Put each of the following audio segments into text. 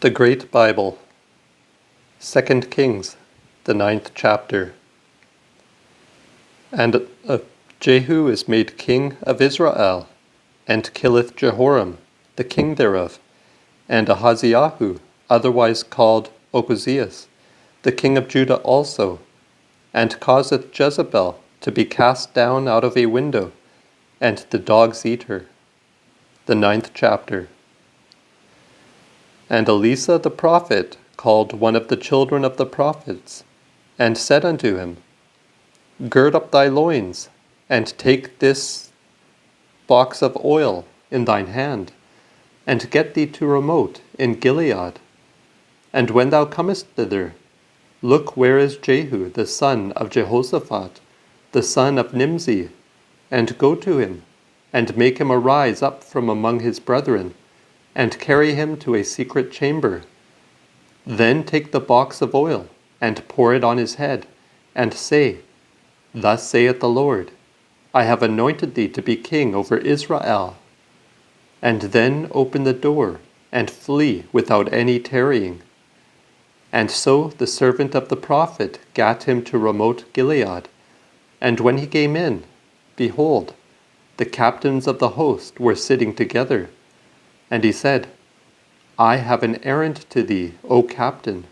The Great Bible, 2 Kings, the 9th chapter. And Jehu is made king of Israel, and killeth Jehoram, the king thereof, and Ahaziahu, otherwise called Ochozias, the king of Judah also, and causeth Jezebel to be cast down out of a window, and the dogs eat her. The 9th chapter. And Elisha the prophet called one of the children of the prophets, and said unto him, Gird up thy loins, and take this box of oil in thine hand, and get thee to Ramoth in Gilead. And when thou comest thither, look where is Jehu the son of Jehoshaphat, the son of Nimshi, and go to him, and make him arise up from among his brethren, and carry him to a secret chamber. Then take the box of oil, and pour it on his head, and say, Thus saith the Lord, I have anointed thee to be king over Israel. And then open the door, and flee without any tarrying. And so the servant of the prophet gat him to Ramoth Gilead. And when he came in, behold, the captains of the host were sitting together. And he said, I have an errand to thee, O captain.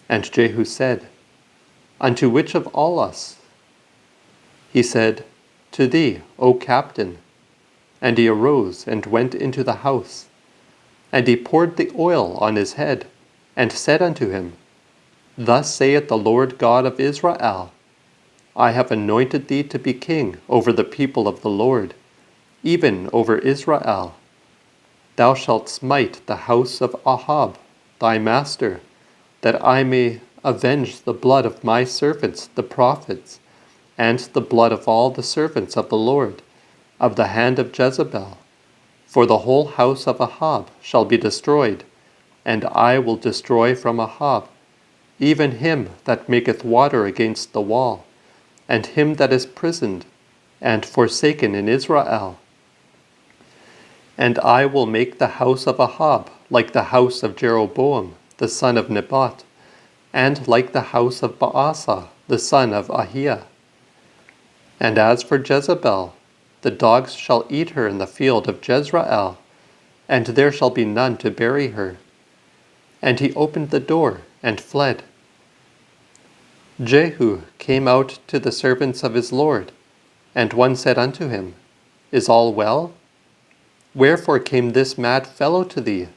And Jehu said, Unto which of all us? He said, To thee, O captain. And he arose and went into the house. And he poured the oil on his head, and said unto him, Thus saith the Lord God of Israel, I have anointed thee to be king over the people of the Lord, even over Israel. Thou shalt smite the house of Ahab, thy master, that I may avenge the blood of my servants the prophets, and the blood of all the servants of the Lord, of the hand of Jezebel. For the whole house of Ahab shall be destroyed, and I will destroy from Ahab, even him that maketh water against the wall, and him that is prisoned and forsaken in Israel. And I will make the house of Ahab like the house of Jeroboam, the son of Nebat, and like the house of Baasa, the son of Ahiah. And as for Jezebel, the dogs shall eat her in the field of Jezreel, and there shall be none to bury her. And he opened the door and fled. Jehu came out to the servants of his Lord, and one said unto him, Is all well? Wherefore came this mad fellow to thee?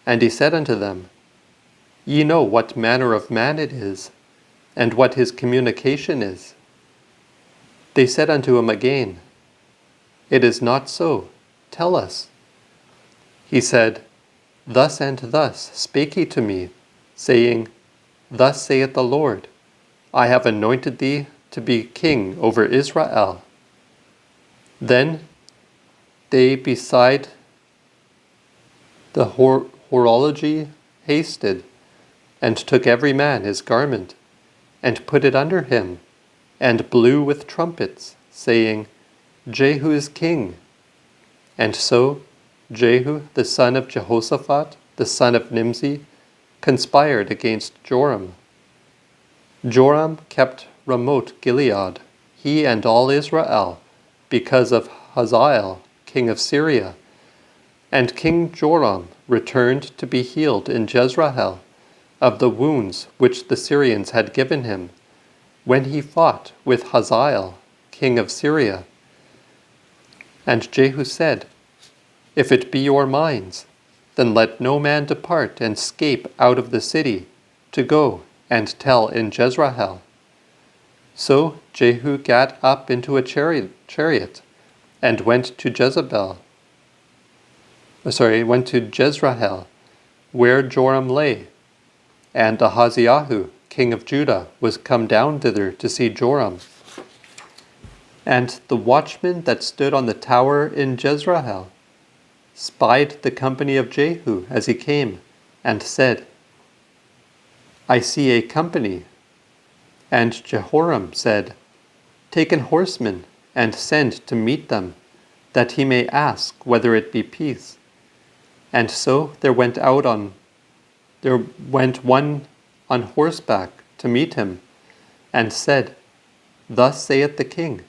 And he said unto them, Ye know what manner of man it is, and what his communication is. They said unto him again, It is not so, tell us. He said, Thus and thus spake he to me, saying, Thus saith the Lord, I have anointed thee to be king over Israel. Then they beside the horology hasted, and took every man his garment, and put it under him, and blew with trumpets, saying, Jehu is king. And so Jehu the son of Jehoshaphat, the son of Nimshi, conspired against Joram. Joram kept Ramoth Gilead, he and all Israel, because of Hazael, king of Syria. And King Joram returned to be healed in Jezreel of the wounds which the Syrians had given him, when he fought with Hazael, king of Syria. And Jehu said, If it be your minds, then let no man depart and scape out of the city, to go and tell in Jezreel. So Jehu gat up into a chariot, and went to Jezreel, where Joram lay. And Ahaziahu, king of Judah, was come down thither to see Joram. And the watchman that stood on the tower in Jezreel spied the company of Jehu as he came, and said, I see a company. And Jehoram said, Take an horseman, and send to meet them, that he may ask whether it be peace. And so there went out on there went one on horseback to meet him, and said, Thus saith the king,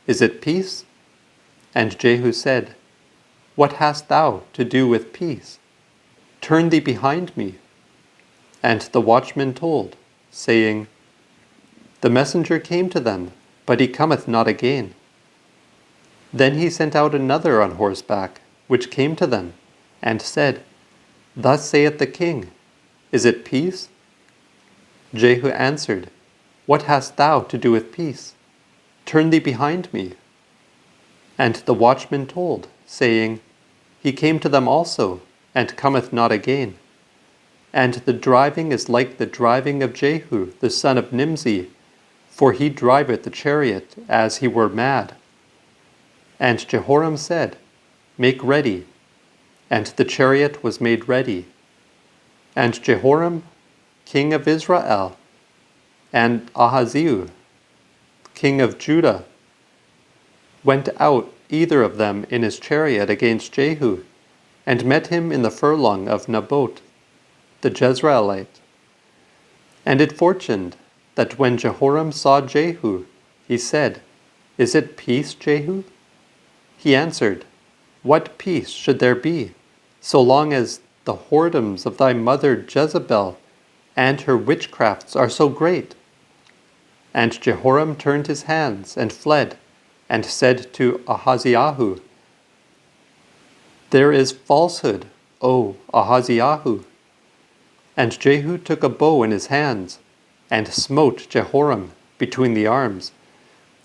Is it peace? And Jehu said, What hast thou to do with peace? Turn thee behind me. And the watchman told, saying, The messenger came to them, but he cometh not again. Then he sent out another on horseback, which came to them, and said, Thus saith the king, Is it peace? Jehu answered, What hast thou to do with peace? Turn thee behind me. And the watchman told, saying, He came to them also, and cometh not again. And the driving is like the driving of Jehu the son of Nimshi, for he driveth the chariot as he were mad. And Jehoram said, Make ready. And the chariot was made ready. And Jehoram, king of Israel, and Ahaziah, king of Judah, went out either of them in his chariot against Jehu, and met him in the furlong of Naboth, the Jezreelite. And it fortuned that when Jehoram saw Jehu, he said, Is it peace, Jehu? He answered, What peace should there be, so long as the whoredoms of thy mother Jezebel and her witchcrafts are so great? And Jehoram turned his hands and fled, and said to Ahaziah, There is falsehood, O Ahaziah. And Jehu took a bow in his hands, and smote Jehoram between the arms,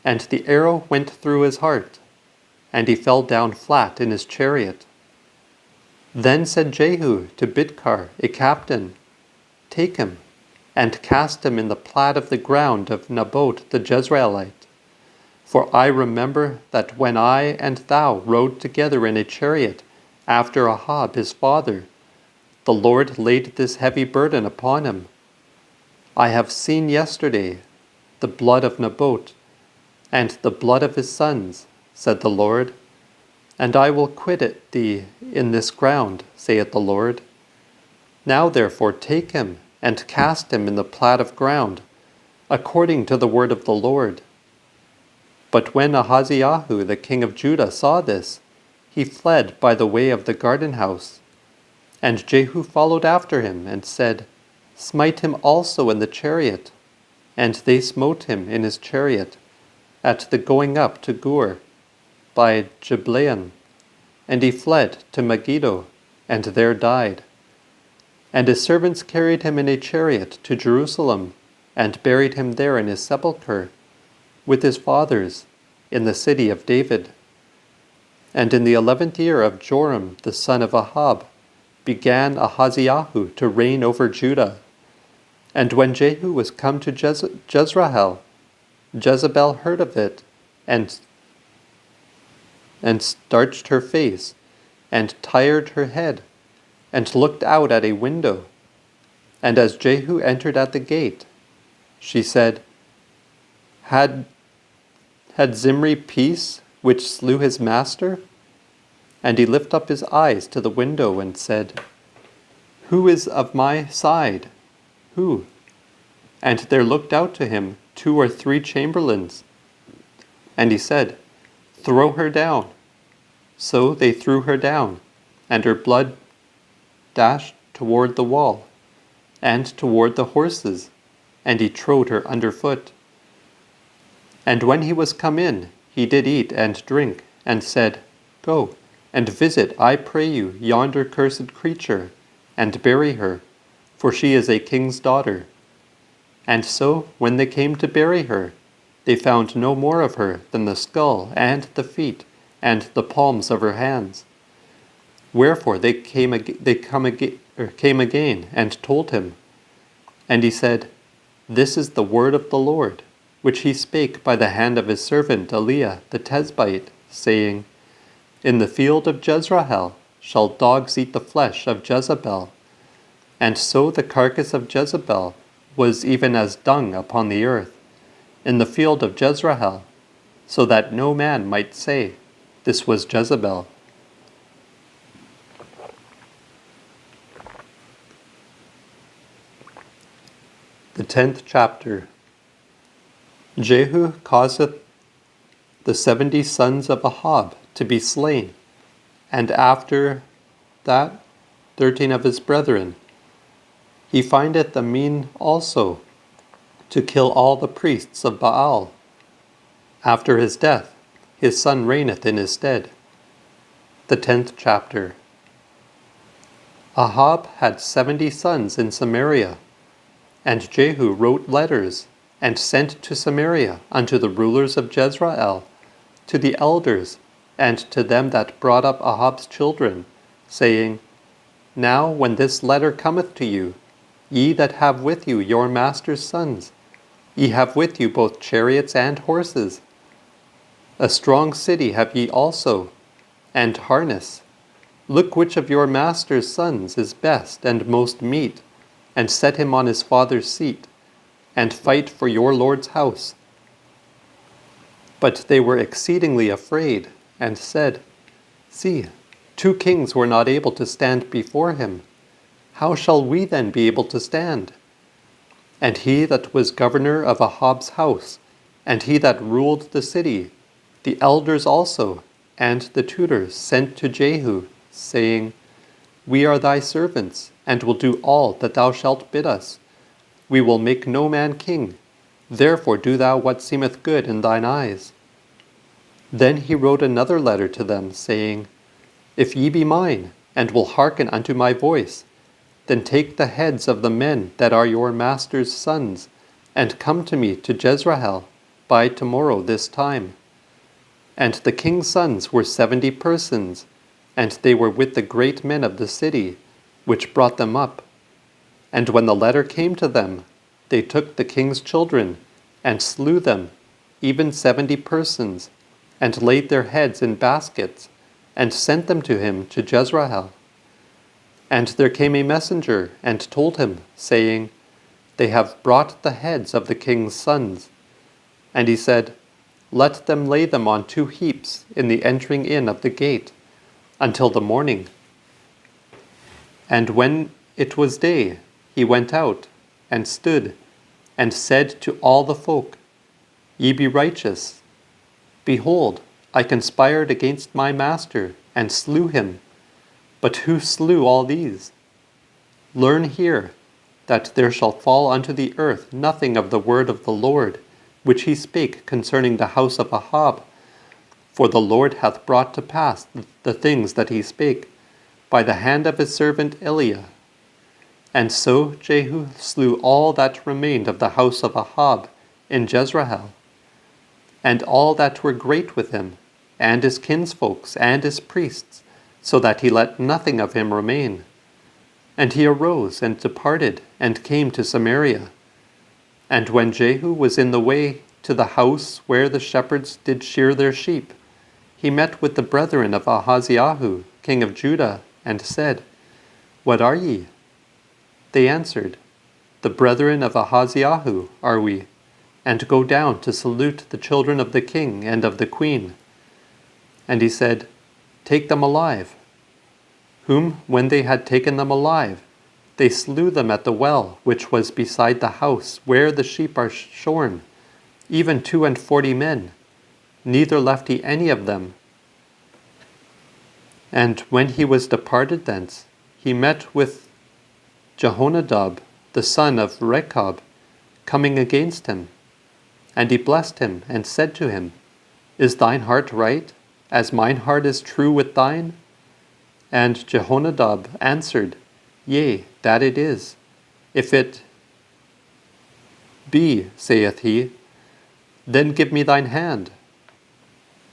and the arrow went through his heart, and he fell down flat in his chariot. Then said Jehu to Bidkar, a captain, Take him, and cast him in the plat of the ground of Naboth the Jezreelite. For I remember that when I and thou rode together in a chariot after Ahab his father, the Lord laid this heavy burden upon him. I have seen yesterday the blood of Naboth, and the blood of his sons, said the Lord, and I will quit it thee in this ground, saith the Lord. Now therefore take him, and cast him in the plat of ground, according to the word of the Lord. But when Ahaziah the king of Judah saw this, he fled by the way of the garden house. And Jehu followed after him, and said, Smite him also in the chariot. And they smote him in his chariot, at the going up to Gur, by Jibleam. And he fled to Megiddo, and there died. And his servants carried him in a chariot to Jerusalem, and buried him there in his sepulchre, with his fathers, in the city of David. And in the 11th year of Joram the son of Ahab, began Ahaziah to reign over Judah. And when Jehu was come to Jezreel, Jezebel heard of it, and starched her face, and tired her head, and looked out at a window. And as Jehu entered at the gate, she said, Had Zimri peace, which slew his master? And he lifted up his eyes to the window, and said, Who is of my side? Who? And there looked out to him 2 or 3 chamberlains. And he said, Throw her down. So they threw her down, and her blood dashed toward the wall, and toward the horses, and he trode her under foot. And when he was come in, he did eat and drink, and said, Go, and visit, I pray you, yonder cursed creature, and bury her, for she is a king's daughter. And so, when they came to bury her, they found no more of her than the skull, and the feet, and the palms of her hands. Wherefore they came again, and told him. And he said, This is the word of the Lord, which he spake by the hand of his servant Eliah the Tishbite, saying, In the field of Jezreel shall dogs eat the flesh of Jezebel. And so the carcass of Jezebel was even as dung upon the earth, in the field of Jezreel, so that no man might say, This was Jezebel. The 10th chapter. Jehu causeth the 70 sons of Ahab to be slain, and after that 13 of his brethren. He findeth a mean also to kill all the priests of Baal. After his death, his son reigneth in his stead. The 10th chapter. Ahab had 70 sons in Samaria, and Jehu wrote letters, and sent to Samaria unto the rulers of Jezreel, to the elders, and to them that brought up Ahab's children, saying, Now when this letter cometh to you, ye that have with you your master's sons, ye have with you both chariots and horses. A strong city have ye also, and harness. Look which of your master's sons is best and most meet, and set him on his father's seat, and fight for your Lord's house. But they were exceedingly afraid, and said, See, 2 kings were not able to stand before him. How shall we then be able to stand? And he that was governor of Ahab's house, and he that ruled the city, the elders also, and the tutors, sent to Jehu, saying, We are thy servants, and will do all that thou shalt bid us. We will make no man king. Therefore do thou what seemeth good in thine eyes. Then he wrote another letter to them, saying, If ye be mine, and will hearken unto my voice, then take the heads of the men that are your master's sons, and come to me to Jezreel by tomorrow this time. And the king's sons were 70 persons, and they were with the great men of the city, which brought them up. And when the letter came to them, they took the king's children, and slew them, even 70 persons, and laid their heads in baskets, and sent them to him to Jezreel. And there came a messenger, and told him, saying, They have brought the heads of the king's sons. And he said, Let them lay them on 2 heaps in the entering in of the gate, until the morning. And when it was day, he went out, and stood, and said to all the folk, Ye be righteous. Behold, I conspired against my master, and slew him. But who slew all these? Learn here, that there shall fall unto the earth nothing of the word of the Lord, which he spake concerning the house of Ahab. For the Lord hath brought to pass the things that he spake, by the hand of his servant Eliah. And so Jehu slew all that remained of the house of Ahab in Jezreel, and all that were great with him, and his kinsfolks, and his priests, so that he let nothing of him remain. And he arose and departed, and came to Samaria. And when Jehu was in the way to the house where the shepherds did shear their sheep, he met with the brethren of Ahaziah, king of Judah, and said, What are ye? They answered, The brethren of Ahaziah are we, and go down to salute the children of the king and of the queen. And he said, Take them alive. Whom, when they had taken them alive, they slew them at the well which was beside the house where the sheep are shorn, even 42 men, neither left he any of them. And when he was departed thence, he met with Jehonadab, the son of Rechab, coming against him. And he blessed him, and said to him, Is thine heart right, as mine heart is true with thine? And Jehonadab answered, Yea, that it is. If it be, saith he, then give me thine hand.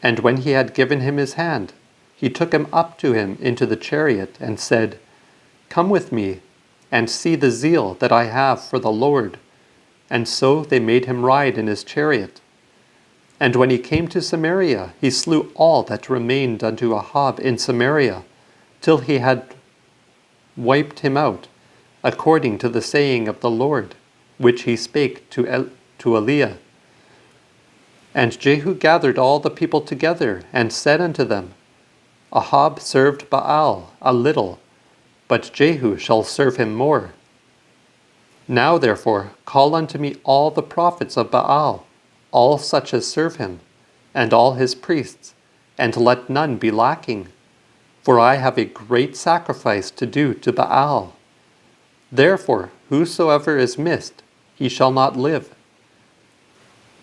And when he had given him his hand, he took him up to him into the chariot, and said, Come with me, and see the zeal that I have for the Lord. And so they made him ride in his chariot. And when he came to Samaria, he slew all that remained unto Ahab in Samaria, till he had wiped him out, according to the saying of the Lord, which he spake to Eliah. And Jehu gathered all the people together, and said unto them, Ahab served Baal a little, but Jehu shall serve him more. Now therefore call unto me all the prophets of Baal, all such as serve him, and all his priests, and let none be lacking. For I have a great sacrifice to do to Baal. Therefore whosoever is missed, he shall not live.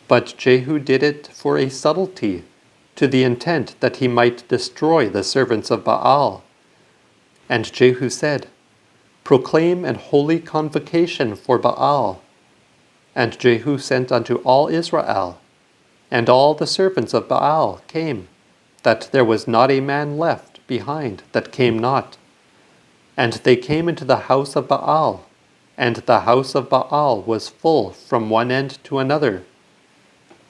But Jehu did it for a subtlety, to the intent that he might destroy the servants of Baal. And Jehu said, Proclaim an holy convocation for Baal. And Jehu sent unto all Israel, and all the servants of Baal came, that there was not a man left behind that came not. And they came into the house of Baal, and the house of Baal was full from one end to another.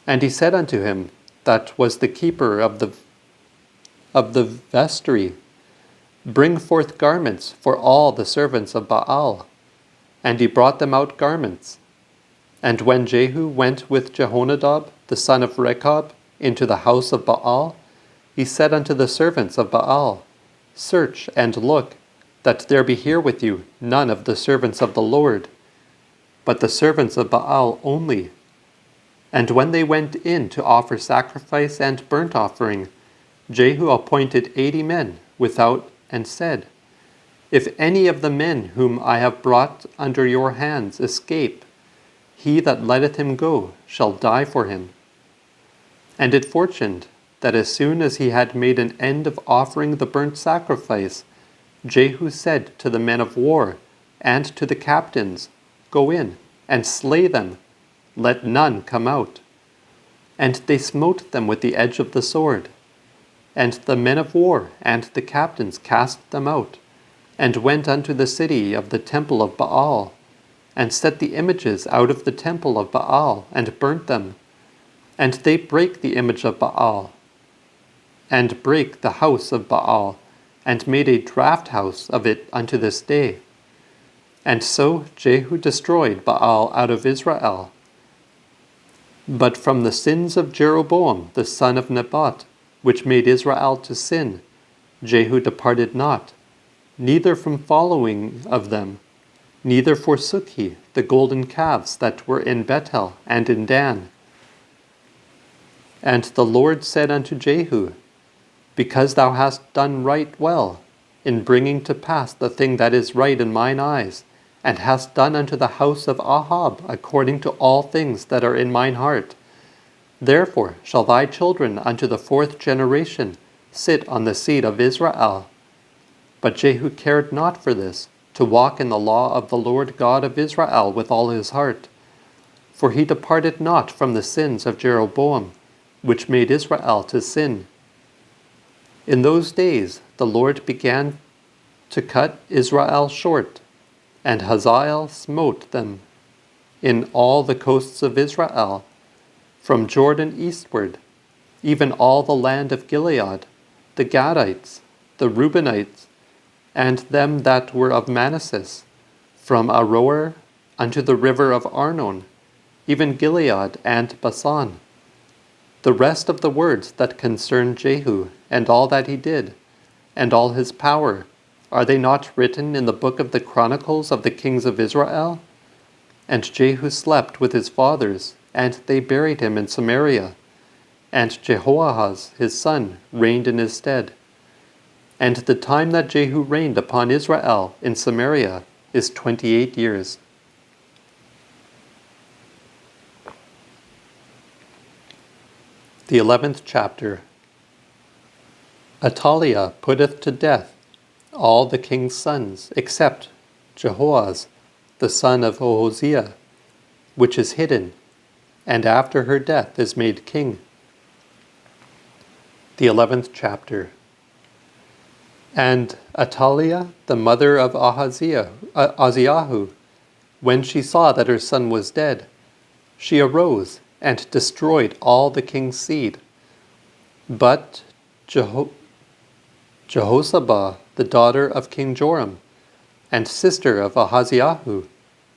And he said unto him, that was the keeper of the vestry, Bring forth garments for all the servants of Baal. And he brought them out garments. And when Jehu went with Jehonadab, the son of Rechab, into the house of Baal, he said unto the servants of Baal, Search and look, that there be here with you none of the servants of the Lord, but the servants of Baal only. And when they went in to offer sacrifice and burnt offering, Jehu appointed 80 men without, and said, If any of the men whom I have brought under your hands escape, he that letteth him go shall die for him. And it fortuned that as soon as he had made an end of offering the burnt sacrifice, Jehu said to the men of war and to the captains, Go in and slay them, let none come out. And they smote them with the edge of the sword. And the men of war and the captains cast them out, and went unto the city of the temple of Baal, and set the images out of the temple of Baal, and burnt them. And they brake the image of Baal, and brake the house of Baal, and made a draught house of it unto this day. And so Jehu destroyed Baal out of Israel. But from the sins of Jeroboam the son of Nebat, which made Israel to sin, Jehu departed not, neither from following of them, neither forsook he the golden calves that were in Bethel and in Dan. And the Lord said unto Jehu, Because thou hast done right well, in bringing to pass the thing that is right in mine eyes, and hast done unto the house of Ahab according to all things that are in mine heart, therefore shall thy children unto the 4th generation sit on the seat of Israel. But Jehu cared not for this, to walk in the law of the Lord God of Israel with all his heart. For he departed not from the sins of Jeroboam, which made Israel to sin. In those days the Lord began to cut Israel short, and Hazael smote them in all the coasts of Israel, from Jordan eastward, even all the land of Gilead, the Gadites, the Reubenites, and them that were of Manasseh, from Aroer unto the river of Arnon, even Gilead and Basan. The rest of the words that concern Jehu, and all that he did, and all his power, are they not written in the book of the Chronicles of the kings of Israel? And Jehu slept with his fathers, and they buried him in Samaria. And Jehoahaz his son reigned in his stead. And the time that Jehu reigned upon Israel in Samaria is 28 years. The 11th chapter. Athaliah putteth to death all the king's sons, except Jehoahaz, the son of Ahaziah, which is hidden, and after her death is made king. The 11th chapter. And Athaliah, the mother of Ahaziah, when she saw that her son was dead, she arose and destroyed all the king's seed. But Jehosabah, the daughter of King Joram, and sister of Ahaziah,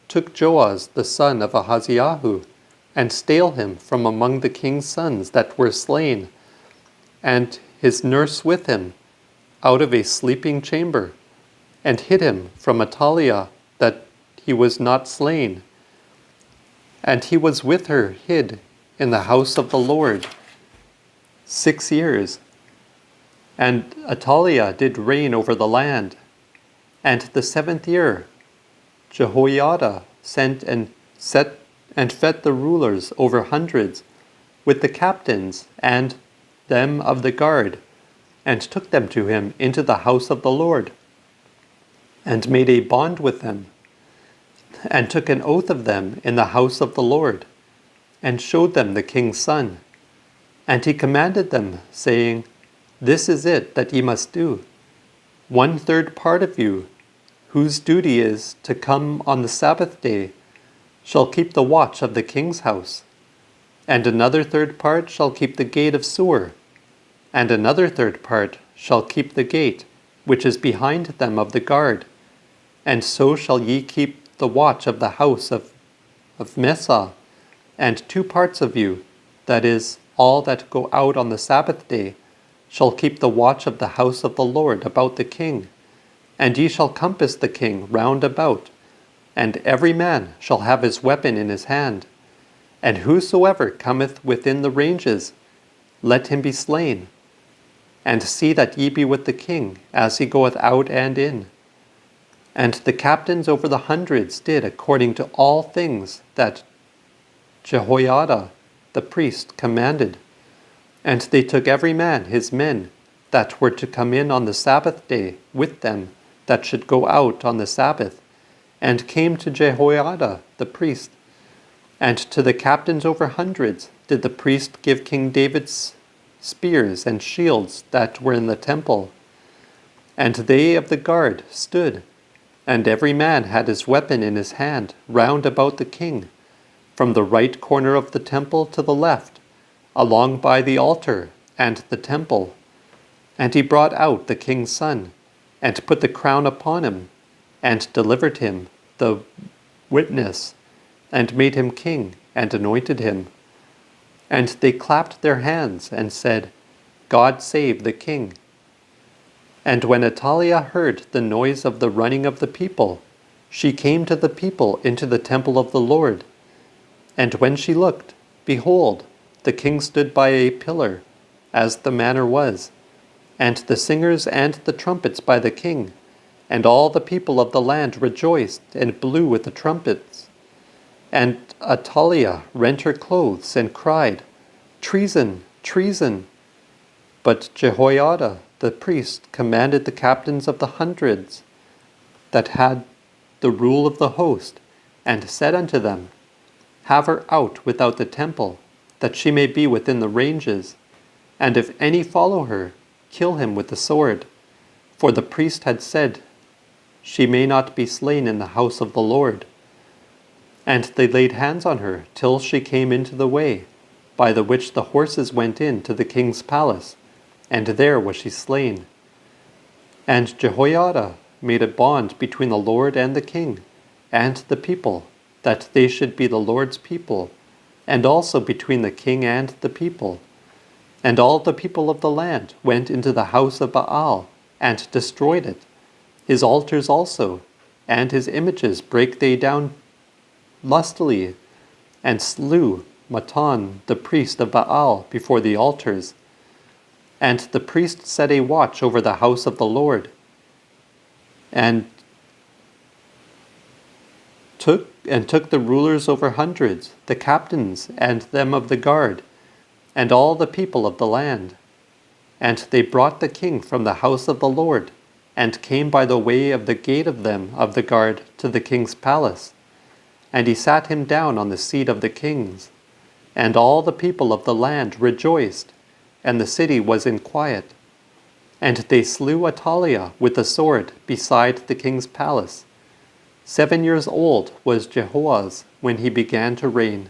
took Joaz the son of Ahaziah, and stale him from among the king's sons that were slain, and his nurse with him, out of a sleeping chamber, and hid him from Athaliah, that he was not slain. And he was with her hid in the house of the Lord 6 years. And Athaliah did reign over the land. And the 7th year, Jehoiada sent and fed the rulers over hundreds with the captains and them of the guard, and took them to him into the house of the Lord, and made a bond with them, and took an oath of them in the house of the Lord, and showed them the king's son. And he commanded them, saying, This is it that ye must do. 1/3 part of you, whose duty is to come on the Sabbath day, shall keep the watch of the king's house. And another 1/3 part shall keep the gate of Sur. And another 1/3 part shall keep the gate, which is behind them of the guard. And so shall ye keep the watch of the house of Messah. And 2 parts of you, that is, all that go out on the Sabbath day, shall keep the watch of the house of the Lord about the king. And ye shall compass the king round about, and every man shall have his weapon in his hand. And whosoever cometh within the ranges, let him be slain. And see that ye be with the king, as he goeth out and in. And the captains over the hundreds did according to all things that Jehoiada the priest commanded. And they took every man his men that were to come in on the Sabbath day with them that should go out on the Sabbath, and came to Jehoiada the priest. And to the captains over hundreds did the priest give King David's spears and shields that were in the temple. And they of the guard stood, and every man had his weapon in his hand round about the king, from the right corner of the temple to the left, along by the altar and the temple. And he brought out the king's son, and put the crown upon him, and delivered him the witness, and made him king, and anointed him. And they clapped their hands, and said, God save the king. And when Athaliah heard the noise of the running of the people, she came to the people into the temple of the Lord. And when she looked, behold, the king stood by a pillar, as the manner was, and the singers and the trumpets by the king, and all the people of the land rejoiced and blew with the trumpets. And Athaliah rent her clothes and cried, Treason, treason! But Jehoiada the priest commanded the captains of the hundreds that had the rule of the host, and said unto them, Have her out without the temple, that she may be within the ranges. And if any follow her, kill him with the sword. For the priest had said, She may not be slain in the house of the Lord. And they laid hands on her till she came into the way, by the which the horses went in to the king's palace, and there was she slain. And Jehoiada made a bond between the Lord and the king, and the people, that they should be the Lord's people, and also between the king and the people. And all the people of the land went into the house of Baal, and destroyed it, his altars also, and his images brake they down lustily, and slew Mattan the priest of Baal before the altars. And the priest set a watch over the house of the Lord, and took the rulers over hundreds, the captains and them of the guard, and all the people of the land. And they brought the king from the house of the Lord, and came by the way of the gate of them of the guard to the king's palace. And he sat him down on the seat of the kings. And all the people of the land rejoiced, and the city was in quiet. And they slew Athaliah with the sword beside the king's palace. 7 years old was Jehoahaz when he began to reign.